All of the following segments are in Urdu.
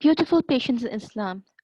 Beautiful patience in Islam.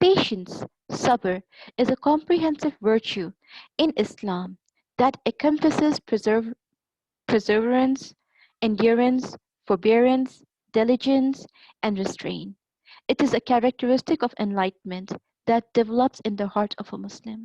Patience, sabr, is a comprehensive virtue in Islam that encompasses perseverance, endurance, forbearance, diligence, and restraint. It is a characteristic of enlightenment that develops in the heart of a Muslim.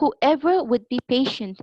whoever would be patient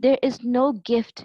There is no gift,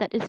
that is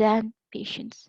than patience।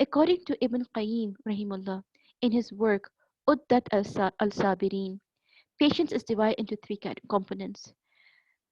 According to Ibn Qayyim rahimahullah, in his work Uddat al-Sabirin, patience is divided into three components.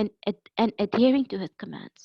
and adhering to his commands।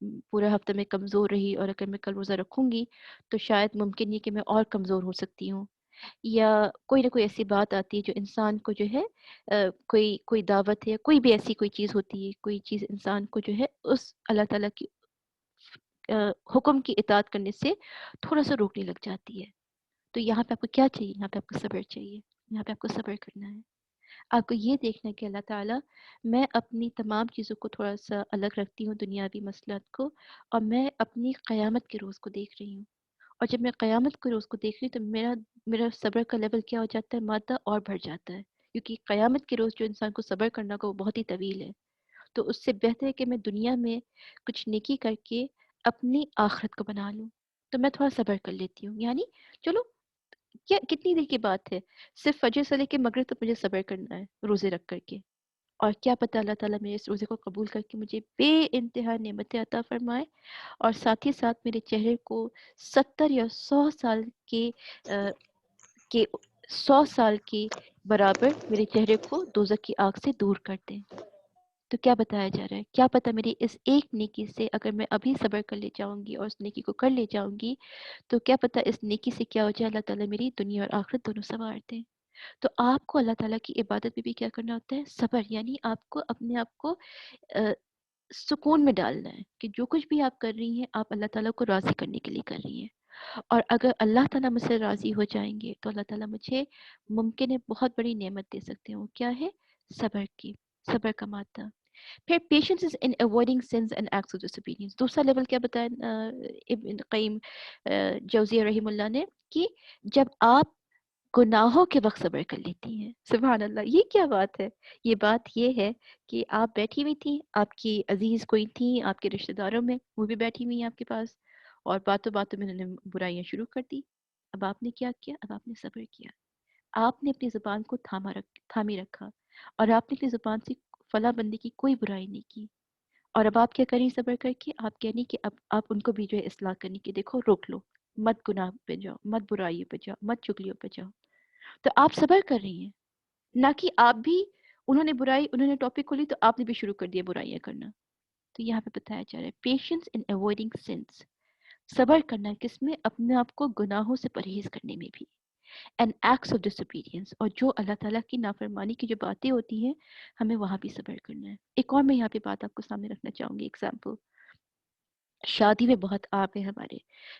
پورا ہفتہ میں کمزور رہی اور اگر میں کل روزہ رکھوں گی تو شاید ممکن یہ کہ میں اور کمزور ہو سکتی ہوں، یا کوئی نہ کوئی ایسی بات آتی ہے جو انسان کو جو ہے کوئی دعوت ہے یا کوئی بھی ایسی کوئی چیز ہوتی ہے، کوئی چیز انسان کو جو ہے اس اللہ تعالیٰ کی حکم کی اطاعت کرنے سے تھوڑا سا روکنے لگ جاتی ہے. تو یہاں پہ آپ کو کیا چاہیے؟ یہاں پہ آپ کو صبر چاہیے. یہاں پہ آپ کو صبر کرنا ہے. آپ کو یہ دیکھنا ہے کہ اللہ تعالیٰ، میں اپنی تمام چیزوں کو تھوڑا سا الگ رکھتی ہوں، دنیاوی مسئلات کو، اور میں اپنی قیامت کے روز کو دیکھ رہی ہوں. اور جب میں قیامت کے روز کو دیکھ رہی ہوں تو میرا صبر کا لیول کیا ہو جاتا ہے؟ مادہ اور بڑھ جاتا ہے. کیونکہ قیامت کے روز جو انسان کو صبر کرنا ہوگا وہ بہت ہی طویل ہے. تو اس سے بہتر ہے کہ میں دنیا میں کچھ نیکی کر کے اپنی آخرت کو بنا لوں. تو میں تھوڑا صبر کر لیتی ہوں. یعنی چلو، کیا کتنی دیر کی بات ہے، صرف فجر سے لے کے مغرب تک مجھے صبر کرنا ہے روزے رکھ کر کے. اور کیا پتہ اللہ تعالیٰ میرے اس روزے کو قبول کر کے مجھے بے انتہا نعمتیں عطا فرمائے، اور ساتھ ہی ساتھ میرے چہرے کو 70 یا 100 سال کے آ، کے 100 سال کے برابر میرے چہرے کو دوزخ کی آگ سے دور کر دیں. تو کیا بتایا جا رہا ہے؟ کیا پتہ میری اس ایک نیکی سے اگر میں ابھی صبر کر لے جاؤں گی اور اس نیکی کو کر لے جاؤں گی، تو کیا پتہ اس نیکی سے کیا ہو جائے، اللہ تعالیٰ میری دنیا اور آخرت دونوں سنوار دیں. تو آپ کو اللہ تعالیٰ کی عبادت میں بھی کیا کرنا ہوتا ہے؟ صبر. یعنی آپ کو اپنے آپ کو آ، سکون میں ڈالنا ہے کہ جو کچھ بھی آپ کر رہی ہیں آپ اللہ تعالیٰ کو راضی کرنے کے لیے کر رہی ہیں. اور اگر اللہ تعالیٰ مجھ سے راضی ہو جائیں گے تو اللہ تعالیٰ مجھے ممکن ہے بہت بڑی نعمت دے سکتے ہیں. وہ کیا ہے؟ صبر کی. صبر کا مادہ. پھر patience is in avoiding sins and acts of disobedience. دوسرا لیول کیا بتایا ابن قیم جوزیہ رحم اللہ نے، کہ جب آپ گناہوں کے وقت صبر کر لیتی ہیں. سبحان اللہ، یہ کیا بات ہے؟ یہ بات یہ ہے کہ آپ بیٹھی ہوئی تھیں، آپ کی عزیز کوئی تھیں آپ کے رشتہ داروں میں، وہ بھی بیٹھی ہوئی ہیں آپ کے پاس، اور باتوں باتوں میں انہوں نے برائیاں شروع کر دی. اب آپ نے کیا کیا؟ اب آپ نے صبر کیا. آپ نے اپنی زبان کو تھامی رکھا، اور آپ نے اپنی زبان سے فلاں بندی کی کوئی برائی نہیں کی. اور اب آپ کیا کریں صبر کر کے؟ آپ کہنی کہ اب آپ ان کو بھی جو ہے اصلاح کرنے کی، دیکھو روک لو، مت گناہ پہ جاؤ، مت برائیوں پہ جاؤ، مت چگلیوں پہ جاؤ. تو آپ صبر کر رہی ہیں، نہ کہ آپ بھی، انہوں نے ٹاپک کھولی تو آپ نے بھی شروع کر دیا برائیاں کرنا. تو یہاں پہ بتایا جا رہا ہے پیشنس ان اوائڈنگ سنس. صبر کرنا کس میں؟ اپنے آپ کو گناہوں سے پرہیز کرنے میں بھی. And acts of disobedience, اور جو اللہ تعالیٰ کی نافرمانی کی جو باتیں ہوتی ہیں ہمیں وہاں بھی صبر کرنا ہے. ایک اور میں یہاں پہ بات آپ کو سامنے رکھنا چاہوں گی، ایگزامپل. شادی میں بہت عام ہے ہمارے.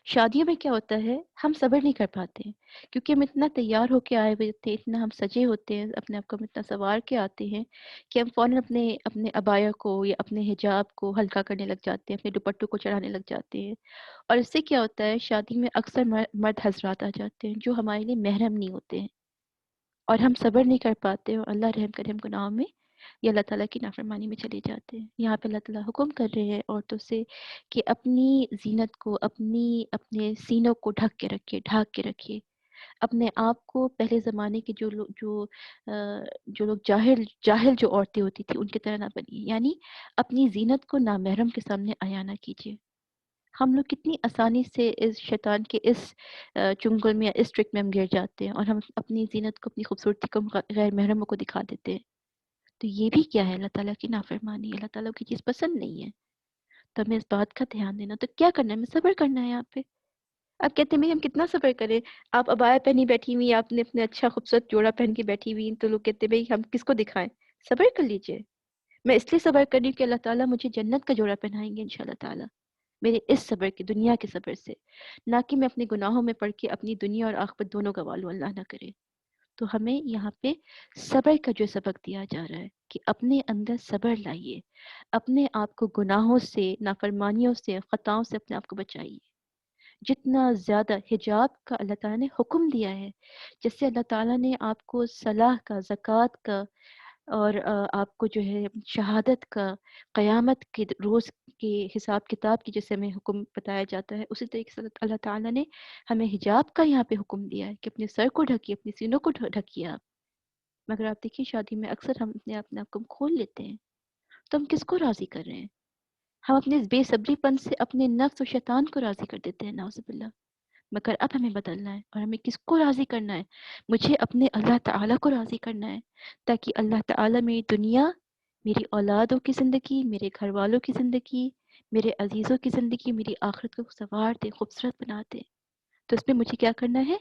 شادیوں میں کیا ہوتا ہے، ہم صبر نہیں کر پاتے ہیں کیونکہ ہم اتنا تیار ہو کے آئے ہوئے تھے، اتنا ہم سجے ہوتے ہیں، اپنے آپ کو ہم اتنا سنوار کے آتے ہیں کہ ہم فوراً اپنے اپنے عبایا کو یا اپنے حجاب کو ہلکا کرنے لگ جاتے ہیں، اپنے دوپٹوں کو چڑھانے لگ جاتے ہیں. اور اس سے کیا ہوتا ہے، شادی میں اکثر مرد حضرات آ جاتے ہیں جو ہمارے لیے محرم نہیں ہوتے ہیں، اور ہم صبر نہیں کر پاتے اور اللہ رحم کرے ہم گناہوں میں یا اللہ تعالیٰ کی نافرمانی میں چلے جاتے ہیں. یہاں پہ اللہ تعالیٰ حکم کر رہے ہیں عورتوں سے کہ اپنی زینت کو، اپنے سینوں کو ڈھک کے رکھیے. اپنے آپ کو پہلے زمانے کے جو لوگ جاہل جو عورتیں ہوتی تھی ان کی طرح نہ بنیے. یعنی اپنی زینت کو نامحرم کے سامنے عیاں نہ کیجیے. ہم لوگ کتنی آسانی سے اس شیطان کے اس چنگل میں یا اس ٹرک میں ہم گر جاتے ہیں، اور ہم اپنی زینت کو، اپنی خوبصورتی کو غیر محرموں کو دکھا دیتے ہیں. تو یہ بھی کیا ہے؟ اللہ تعالیٰ کی نافرمانی. اللہ تعالیٰ کی چیز پسند نہیں ہے. تو ہمیں اس بات کا دھیان دینا. تو کیا کرنا ہے؟ ہمیں صبر کرنا ہے یہاں پہ. آپ کہتے ہیں بھائی ہم کتنا صبر کریں، آپ عبایا پہنی بیٹھی ہوئی، آپ نے اپنے اچھا خوبصورت جوڑا پہن کے بیٹھی ہوئی، تو لوگ کہتے ہیں بھائی ہم کس کو دکھائیں. صبر کر لیجئے. میں اس لیے صبر کر رہی ہوں کہ اللہ تعالیٰ مجھے جنت کا جوڑا پہنائیں گے انشاءاللہ تعالیٰ، میرے اس صبر کی، دنیا کے صبر سے. نہ کہ میں اپنے گناہوں میں پڑھ کے اپنی دنیا اور آخرت دونوں گنوا لوں، اللہ نہ کرے. تو ہمیں یہاں پہ صبر کا جو سبق دیا جا رہا ہے کہ اپنے اندر صبر لائیے، اپنے آپ کو گناہوں سے، نافرمانیوں سے، خطاؤں سے اپنے آپ کو بچائیے. جتنا زیادہ حجاب کا اللہ تعالیٰ نے حکم دیا ہے، جس سے اللہ تعالیٰ نے آپ کو صلاح کا، زکوٰۃ کا، اور آپ کو جو ہے شہادت کا، قیامت کے روز کے حساب کتاب کی جیسے ہمیں حکم بتایا جاتا ہے، اسی طریقے سے اللہ تعالیٰ نے ہمیں حجاب کا یہاں پہ حکم دیا ہے کہ اپنے سر کو ڈھکیے، اپنی سینوں کو ڈھکیے آپ. مگر آپ دیکھیے شادی میں اکثر ہم اپنے آپ کو کھول لیتے ہیں. تو ہم کس کو راضی کر رہے ہیں؟ ہم اپنے بے صبری پن سے اپنے نفس و شیطان کو راضی کر دیتے ہیں، نعوذ باللہ. مگر اب ہمیں بدلنا ہے، اور ہمیں کس کو راضی کرنا ہے؟ مجھے اپنے اللہ تعالیٰ کو راضی کرنا ہے، تاکہ اللہ تعالیٰ میری دنیا، میری اولادوں کی زندگی، میرے گھر والوں کی زندگی، میرے عزیزوں کی زندگی میری آخرت کو سنوار دے، خوبصورت بنا دے. تو اس میں مجھے کیا کرنا ہے؟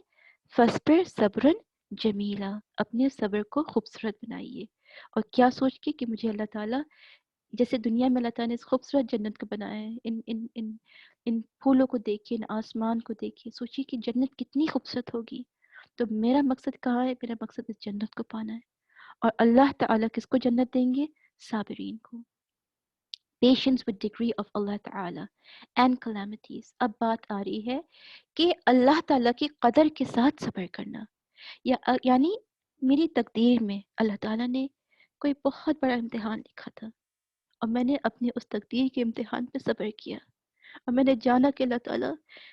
فَاصْبِرْ صَبْرًا جَمِيلًا، اپنے صبر کو خوبصورت بنائیے. اور کیا سوچ کے کہ مجھے اللہ تعالیٰ جیسے دنیا میں اللہ تعالیٰ نے اس خوبصورت جنت کو بنایا ہے، ان پھولوں کو دیکھیے، ان آسمان کو دیکھیے، سوچیے کہ جنت کتنی خوبصورت ہوگی. تو میرا مقصد کہاں ہے؟ میرا مقصد اس جنت کو پانا ہے. اور اللہ تعالیٰ کس کو جنت دیں گے؟ صابرین کو. Patience with degree of اللہ تعالیٰ and calamities. اب بات آ رہی ہے کہ اللہ تعالیٰ کی قدر کے ساتھ صبر کرنا. یعنی میری تقدیر میں اللہ تعالیٰ نے کوئی بہت بڑا امتحان لکھا تھا، اور میں نے اپنے اس تقدیر کے امتحان پہ صبر کیا. اور میں نے جانا کہ اللہ تعالیٰ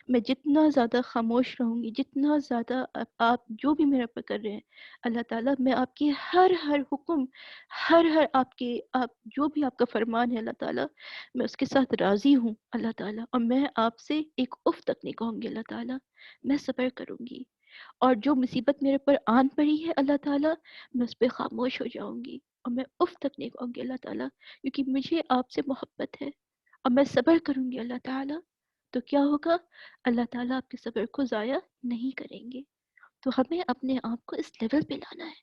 میں جتنا زیادہ خاموش رہوں گی، جتنا زیادہ آپ جو بھی میرے پر کر رہے ہیں، اللہ تعالیٰ میں آپ کی ہر حکم، ہر آپ جو بھی آپ کا فرمان ہے اللہ تعالیٰ، میں اس کے ساتھ راضی ہوں اللہ تعالیٰ. اور میں آپ سے ایک اف تک نہیں کہوں گی اللہ تعالیٰ، میں صبر کروں گی. اور جو مصیبت میرے پر آن پڑی ہے اللہ تعالیٰ، میں اس پہ خاموش ہو جاؤں گی اور میں اف تک نہیں کہوں گی اللہ تعالیٰ، کیونکہ مجھے آپ سے محبت ہے اور میں صبر کروں گی اللہ تعالیٰ. تو کیا ہوگا؟ اللہ تعالیٰ آپ کے صبر کو ضائع نہیں کریں گے. تو ہمیں اپنے آپ کو اس لیول پہ لانا ہے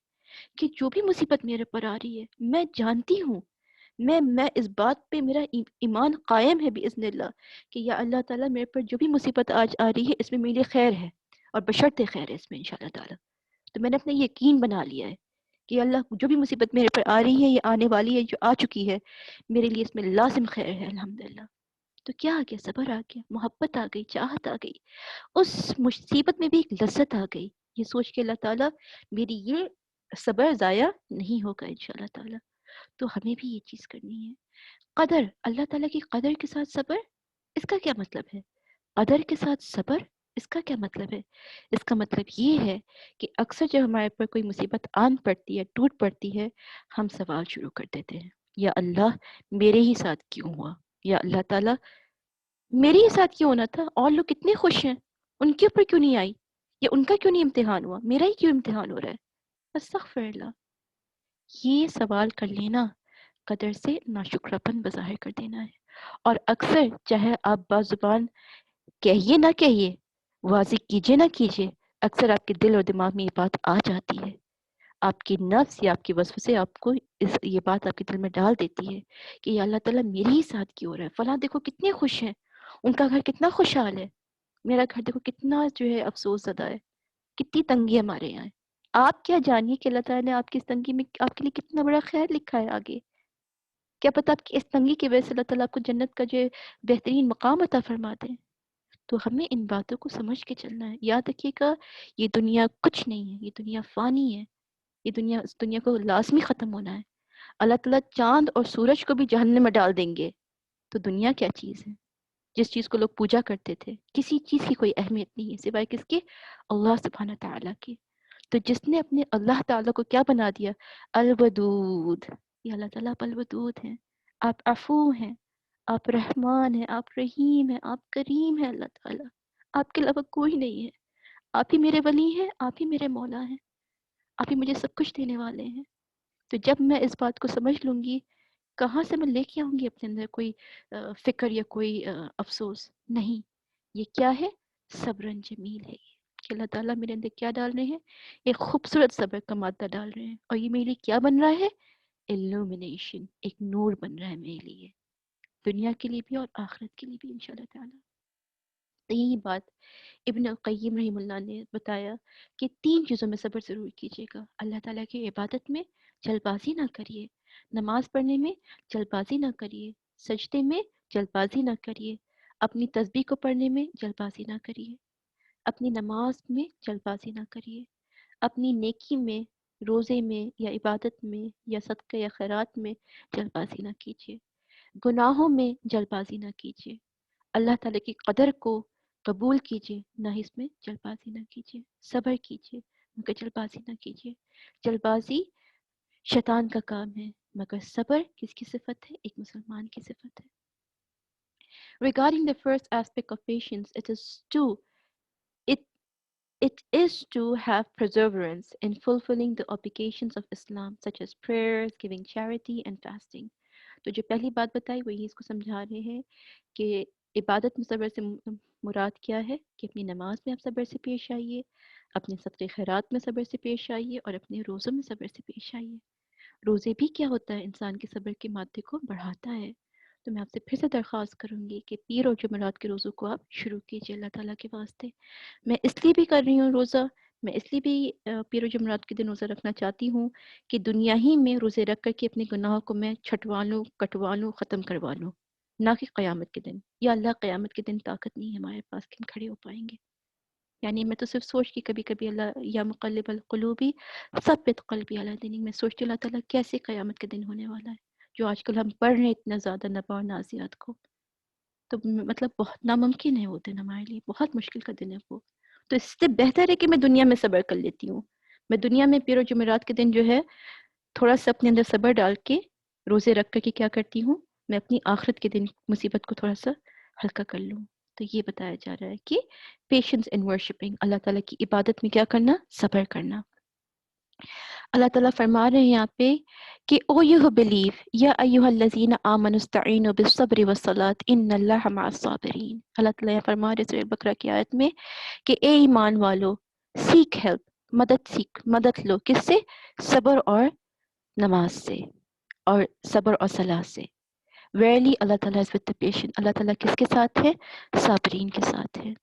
کہ جو بھی مصیبت میرے پر آ رہی ہے، میں جانتی ہوں، میں اس بات پہ میرا ایمان قائم ہے باذن اللہ کہ یا اللہ تعالیٰ میرے پر جو بھی مصیبت آج آ رہی ہے اس میں میرے لیے خیر ہے، اور بشرط خیر ہے اس میں انشاءاللہ تعالیٰ. تو میں نے اپنا یقین بنا لیا ہے کہ اللہ جو بھی مصیبت میرے پر آ رہی ہے یا آنے والی ہے، جو آ چکی ہے، میرے لیے اس میں لازم خیر ہے الحمدللہ. تو کیا آ گیا؟ صبر آ گیا، محبت آ گئی، چاہت آ گئی، اس مصیبت میں بھی ایک لذت آ گئی، یہ سوچ کے اللہ تعالیٰ میری یہ صبر ضائع نہیں ہوگا انشاءاللہ تعالیٰ. تو ہمیں بھی یہ چیز کرنی ہے. قدر، اللہ تعالیٰ کی قدر کے ساتھ صبر، اس کا کیا مطلب ہے؟ قدر کے ساتھ صبر، اس کا کیا مطلب ہے؟ اس کا مطلب یہ ہے کہ اکثر جب ہمارے پر کوئی مصیبت آن پڑتی ہے، ٹوٹ پڑتی ہے، ہم سوال شروع کر دیتے ہیں، یا اللہ میرے ہی ساتھ کیوں ہوا؟ یا اللہ تعالیٰ میرے ہی ساتھ کیوں ہونا تھا؟ اور لوگ کتنے خوش ہیں، ان کے اوپر کیوں نہیں آئی؟ یا ان کا کیوں نہیں امتحان ہوا؟ میرا ہی کیوں امتحان ہو رہا ہے؟ استغفر اللہ. یہ سوال کر لینا قدر سے ناشکراپن بظاہر کر دینا ہے. اور اکثر چاہے آپ بازبان کہیے نہ کہیے، واضح کیجیے نہ کیجیے، اکثر آپ کے دل اور دماغ میں یہ بات آ جاتی ہے. آپ کی نفس یا آپ کی وسوسے آپ کو یہ بات آپ کے دل میں ڈال دیتی ہے کہ یا اللہ تعالیٰ میرے ہی ساتھ کیوں ہو رہا ہے؟ فلاں دیکھو کتنے خوش ہیں، ان کا گھر کتنا خوشحال ہے، میرا گھر دیکھو کتنا جو ہے افسوس زدہ ہے، کتنی تنگی ہمارے یہاں ہے. آپ کیا جانیے کہ اللہ تعالیٰ نے آپ کی اس تنگی میں آپ کے لیے کتنا بڑا خیر لکھا ہے آگے. کیا پتہ آپ کی اس تنگی کی وجہ سے اللہ تعالیٰ آپ کو جنت کا جو بہترین مقام عطا فرما دیں. تو ہمیں ان باتوں کو سمجھ کے چلنا ہے. یاد رکھیے گا یہ دنیا کچھ نہیں ہے، یہ دنیا فانی ہے، یہ دنیا، اس دنیا کو لازمی ختم ہونا ہے. اللہ تعالیٰ چاند اور سورج کو بھی جہنم میں ڈال دیں گے. تو دنیا کیا چیز ہے جس چیز کو لوگ پوجا کرتے تھے؟ کسی چیز کی کوئی اہمیت نہیں ہے سوائے کس کے؟ اللہ سبحانہ تعالیٰ کی. تو جس نے اپنے اللہ تعالیٰ کو کیا بنا دیا؟ الودود. یہ اللہ تعالیٰ آپ الودود ہیں، آپ عفو ہیں، آپ رحمان ہیں، آپ رحیم ہیں، آپ کریم ہیں. اللہ تعالیٰ آپ کے علاوہ کوئی نہیں ہے. آپ ہی میرے ولی ہیں، آپ ہی میرے مولا ہیں، آپ ہی مجھے سب کچھ دینے والے ہیں. تو جب میں اس بات کو سمجھ لوں گی، کہاں سے میں لے کے آؤں گی اپنے اندر کوئی فکر یا کوئی افسوس؟ نہیں. یہ کیا ہے؟ صبرن جمیل ہے. یہ کہ اللہ تعالیٰ میرے اندر کیا ڈال رہے ہیں؟ ایک خوبصورت صبر کا مادہ ڈال رہے ہیں، اور یہ میرے لیے کیا بن رہا ہے؟ illumination، ایک نور بن رہا ہے میرے لیے، دنیا کے لیے بھی اور آخرت کے لیے بھی انشاءاللہ تعالیٰ. تو یہی بات ابن القیم رحم اللہ نے بتایا کہ 3 چیزوں میں صبر ضرور کیجیے گا. اللہ تعالیٰ کی عبادت میں جلد بازی نہ کریے، نماز پڑھنے میں جلد بازی نہ کریے، سجدے میں جلد بازی نہ کریے، اپنی تسبیح کو پڑھنے میں جلد بازی نہ کریے، اپنی نماز میں جلد بازی نہ کریے، اپنی نیکی میں، روزے میں یا عبادت میں یا صدقہ یا خیرات میں جلد بازی نہ کیجیے، گناہوں میں جلد بازی نہ کیجیے، اللہ تعالیٰ کی قدر کو قبول کیجیے، نہ اس میں جلد بازی نہ کیجیے، صبر کیجیے مگر جلد بازی نہ کیجیے. جلد بازی شیطان کا کام ہے، مگر صبر کس کی صفت ہے؟ ایک مسلمان کی صفت ہے. Regarding the first aspect of patience, it it is to have perseverance in fulfilling the obligations of Islam, such as prayers, giving charity, and fasting. تو جو پہلی بات بتائی وہ اس کو سمجھا رہے ہیں کہ عبادت میں صبر سے مراد کیا ہے کہ اپنی نماز میں آپ صبر سے پیش آئیے، اپنے صدقے خیرات میں صبر سے پیش آئیے، اور اپنے روزوں میں صبر سے پیش آئیے۔ روزے بھی کیا ہوتا ہے، انسان کے صبر کے مادے کو بڑھاتا ہے۔ تو میں آپ سے پھر سے درخواست کروں گی کہ پیر اور جمعرات کے روزوں کو آپ شروع کیجیے اللہ تعالیٰ کے واسطے۔ میں اس لیے بھی کر رہی ہوں روزہ، میں اس لیے بھی پیر و جمعرات کے دن روزہ رکھنا چاہتی ہوں کہ دنیا ہی میں روزے رکھ کر کے اپنے گناہوں کو میں چھٹوا لوں، کٹوا لوں، ختم کروا لوں، نہ کہ قیامت کے دن۔ یا اللہ قیامت کے دن طاقت نہیں ہے ہمارے پاس کہ ہم کھڑے ہو پائیں گے۔ یعنی میں تو صرف سوچ کے کبھی کبھی اللہ یا مقلب القلوبی ثبت قلبی علی دینک، میں سوچتی اللہ تعالیٰ کیسے قیامت کے دن ہونے والا ہے، جو آج کل ہم پڑھ رہے ہیں اتنا زیادہ نبا اور نازیات کو، تو مطلب بہت ناممکن ہے وہ دن ہمارے لیے، بہت مشکل کا دن ہے وہ۔ تو اس سے بہتر ہے کہ میں دنیا میں صبر کر لیتی ہوں، میں دنیا میں پیر و جمعرات کے دن جو ہے تھوڑا سا اپنے اندر صبر ڈال کے روزے رکھ کر کے کیا کرتی ہوں، میں اپنی آخرت کے دن مصیبت کو تھوڑا سا ہلکا کر لوں۔ تو یہ بتایا جا رہا ہے کہ پیشنس ان ورشپنگ، اللہ تعالیٰ کی عبادت میں کیا کرنا، صبر کرنا۔ اللہ تعالیٰ فرما رہے ہیں یہاں پہ کہ او یو بلیو یا ایھا الذین آمنوا استعینوا بالصبر والصلاۃ ان اللہ مع الصابرین۔ اللہ تعالیٰ یہ فرما رہے سورہ بقرہ کی آیت میں کہ اے ایمان والو، سیک ہیلپ، مدد لو، کس سے؟ صبر اور نماز سے، اور صبر اور صلاح سے۔ ویرلی اللہ تعالیٰ از ود دا پیشنٹ، اللہ تعالیٰ کس کے ساتھ ہے؟ صابرین کے ساتھ ہے۔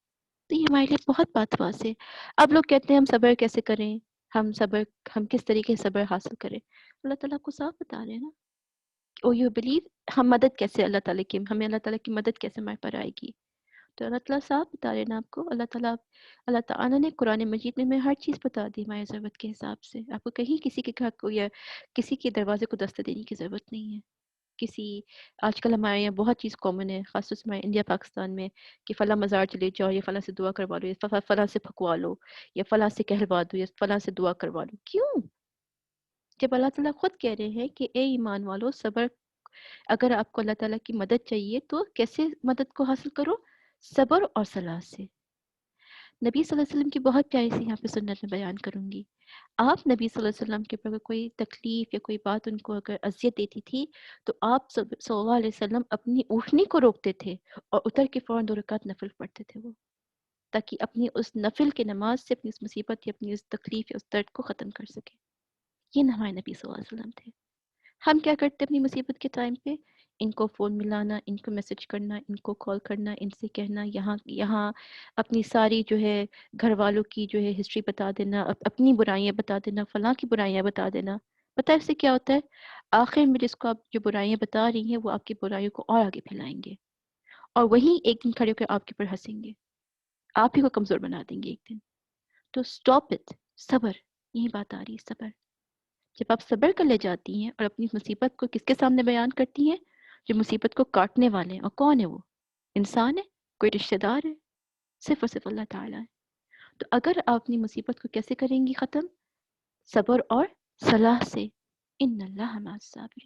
تو یہ ہمارے لیے بہت بات واضح ہے۔ اب لوگ کہتے ہیں ہم صبر کیسے کریں، ہم کس طریقے سے صبر حاصل کریں؟ اللہ تعالیٰ کو صاف بتا رہے ہیں نا، او یو بلیو، ہم مدد کیسے اللہ تعالیٰ کی، ہمیں اللہ تعالیٰ کی مدد کیسے ہمارے پر آئے گی؟ تو اللہ تعالیٰ صاف بتا رہے ہیں نا آپ کو، اللہ تعالیٰ نے قرآن مجید میں ہر چیز بتا دی ہماری ضرورت کے حساب سے۔ آپ کو کہیں کسی کے گھر کو یا کسی کے دروازے کو دستک دینے کی ضرورت نہیں ہے۔ آج کل ہمارے یہاں بہت چیز کامن ہے، خاص طور سے ہمارے انڈیا پاکستان میں، کہ فلاں مزار چلے جاؤ، یا فلاں سے دعا کروا لو، یا فلاں سے پھکوا لو، یا فلاں سے کہلوا دو، یا فلاں سے دعا کروا لو۔ کیوں؟ جب اللہ تعالیٰ خود کہہ رہے ہیں کہ اے ایمان والو، صبر، اگر آپ کو اللہ تعالیٰ کی مدد چاہیے تو کیسے مدد کو حاصل کرو؟ صبر اور صلاح سے۔ نبی صلی اللہ علیہ وسلم کی بہت پیاری سی یہاں پہ سنت میں بیان کروں گی۔ آپ نبی صلی اللہ علیہ وسلم کے اوپر کوئی تکلیف یا کوئی بات ان کو اگر اذیت دیتی تھی تو آپ صلی اللہ علیہ وسلم اپنی اونٹنی کو روکتے تھے اور اتر کے فوراً 2 رکعت نفل پڑھتے تھے وہ، تاکہ اپنی اس نفل کے نماز سے اپنی اس مصیبت یا اپنی اس تکلیف یا اس درد کو ختم کر سکے۔ یہ ہمارے نبی صلی اللہ علیہ وسلم تھے۔ ہم کیا کرتے اپنی مصیبت کے ٹائم پہ؟ ان کو فون ملانا، ان کو میسج کرنا، ان کو کال کرنا، ان سے کہنا، یہاں اپنی ساری جو ہے گھر والوں کی جو ہے ہسٹری بتا دینا، اپنی برائیاں بتا دینا، فلاں کی برائیاں بتا دینا۔ پتہ ہے اس سے کیا ہوتا ہے؟ آخر میں جس کو آپ جو برائیاں بتا رہی ہیں وہ آپ کی برائیوں کو اور آگے پھیلائیں گے، اور وہیں ایک دن کھڑے ہو کر آپ کے اوپر ہنسیں گے، آپ ہی کو کمزور بنا دیں گے ایک دن۔ تو اسٹاپ اٹ، صبر، یہی بات آ رہی ہے، صبر۔ جب آپ صبر کر لے جاتی ہیں اور اپنی مصیبت کو کس کے سامنے بیان کرتی ہیں؟ جو مصیبت کو کاٹنے والے ہیں، اور کون ہے وہ؟ انسان ہے؟ کوئی رشتہ دار ہے؟ صرف اور صرف اللہ تعالیٰ ہے۔ تو اگر آپ اپنی مصیبت کو کیسے کریں گی ختم؟ صبر اور صلاح سے۔ ان اللہ مع الصابرین۔